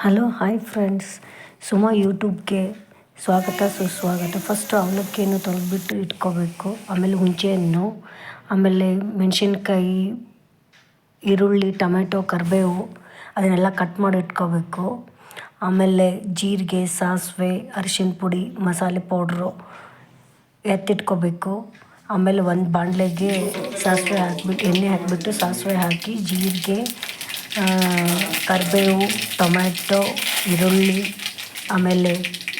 Hello hi friends, Suma ಯೂಟ್ಯೂಬ್ಗೆ ಸ್ವಾಗತ ಸುಸ್ವಾಗತ. First ಅವಲಕ್ಕಿಯನ್ನು ತೊಳೆದ್ಬಿಟ್ಟು ಇಟ್ಕೋಬೇಕು. ಆಮೇಲೆ ಹುಂಚೆಹಣ್ಣು, ಆಮೇಲೆ ಮೆಣಸಿನ್ಕಾಯಿ, ಈರುಳ್ಳಿ, ಟೊಮೆಟೊ, ಕರಿಬೇವು ಅದನ್ನೆಲ್ಲ ಕಟ್ ಮಾಡಿ ಇಟ್ಕೋಬೇಕು. ಆಮೇಲೆ ಜೀರಿಗೆ, ಸಾಸಿವೆ, ಅರಿಶಿನ ಪುಡಿ, ಮಸಾಲೆ ಪೌಡ್ರು ಎತ್ತಿಟ್ಕೋಬೇಕು. ಆಮೇಲೆ ಒಂದು ಬಾಣಲೆಗೆ ಸಾಸಿವೆ ಹಾಕ್ಬಿಟ್ಟು ಎಣ್ಣೆ ಹಾಕಿಬಿಟ್ಟು ಸಾಸಿವೆ ಹಾಕಿ ಜೀರಿಗೆ, ಕರಿಬೇವು, ಟೊಮ್ಯಾಟೊ, ಈರುಳ್ಳಿ, ಆಮೇಲೆ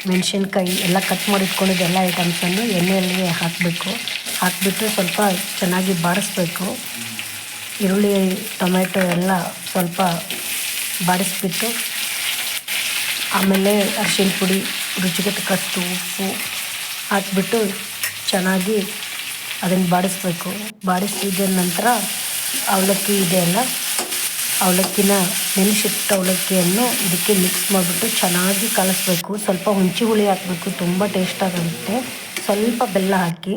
ಮೆಣಸಿನ್ಕಾಯಿ ಎಲ್ಲ ಕಟ್ ಮಾಡಿ ಇಟ್ಕೊಂಡಿದ್ದು ಎಲ್ಲ ಐಟಮ್ಸನ್ನು ಎಣ್ಣೆಯಲ್ಲಿ ಹಾಕಿಬಿಟ್ಟು ಸ್ವಲ್ಪ ಚೆನ್ನಾಗಿ ಬಾಡಿಸ್ಬೇಕು. ಈರುಳ್ಳಿ, ಟೊಮ್ಯಾಟೊ ಎಲ್ಲ ಸ್ವಲ್ಪ ಬಾಡಿಸ್ಬಿಟ್ಟು ಆಮೇಲೆ ಅರಿಶಿನ ಪುಡಿ, ರುಚಿಗೆ ತಕ್ಕಷ್ಟು ಉಪ್ಪು ಹಾಕಿಬಿಟ್ಟು ಚೆನ್ನಾಗಿ ಅದನ್ನು ಬಾಡಿಸ್ಬೇಕು. ಬಾಡಿಸಿದ ನಂತರ ಅವಲಕ್ಕಿ ಇದೆಯಲ್ಲ, ಅವಲಕ್ಕಿನ ನೆನೆಸಿಟ್ಟ ಅವಲಕ್ಕಿಯನ್ನು ಇದಕ್ಕೆ ಮಿಕ್ಸ್ ಮಾಡಿಬಿಟ್ಟು ಚೆನ್ನಾಗಿ ಕಲಸಬೇಕು. ಸ್ವಲ್ಪ ಹುಣಸೆ ಹುಳಿ ಹಾಕಬೇಕು, ತುಂಬ ಟೇಸ್ಟಾಗುತ್ತೆ. ಸ್ವಲ್ಪ ಬೆಲ್ಲ ಹಾಕಿ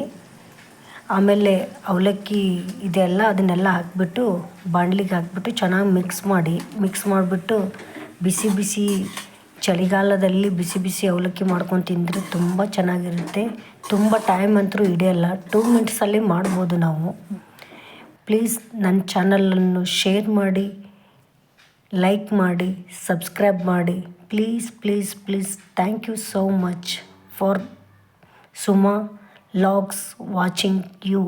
ಆಮೇಲೆ ಅವಲಕ್ಕಿ ಇದೆಯಲ್ಲ ಅದನ್ನೆಲ್ಲ ಹಾಕಿಬಿಟ್ಟು ಬಾಣಲಿಗೆ ಹಾಕಿಬಿಟ್ಟು ಚೆನ್ನಾಗಿ ಮಿಕ್ಸ್ ಮಾಡಿಬಿಟ್ಟು ಬಿಸಿ ಬಿಸಿ ಚಳಿಗಾಲದಲ್ಲಿ ಬಿಸಿ ಬಿಸಿ ಅವಲಕ್ಕಿ ಮಾಡ್ಕೊಂಡು ತಿಂದರೆ ತುಂಬ ಚೆನ್ನಾಗಿರುತ್ತೆ. ತುಂಬ ಟೈಮ್ ಅಂತೂ ಹಿಡಿಯಲ್ಲ, 2 ಮಿನಿಟ್ಸಲ್ಲಿ ಮಾಡ್ಬೋದು ನಾವು. ಪ್ಲೀಸ್ ನನ್ನ ಚಾನಲನ್ನು ಶೇರ್ ಮಾಡಿ, ಲೈಕ್ ಮಾಡಿ, ಸಬ್ಸ್ಕ್ರೈಬ್ ಮಾಡಿ. Please please please thank you so much for Suma logs watching you.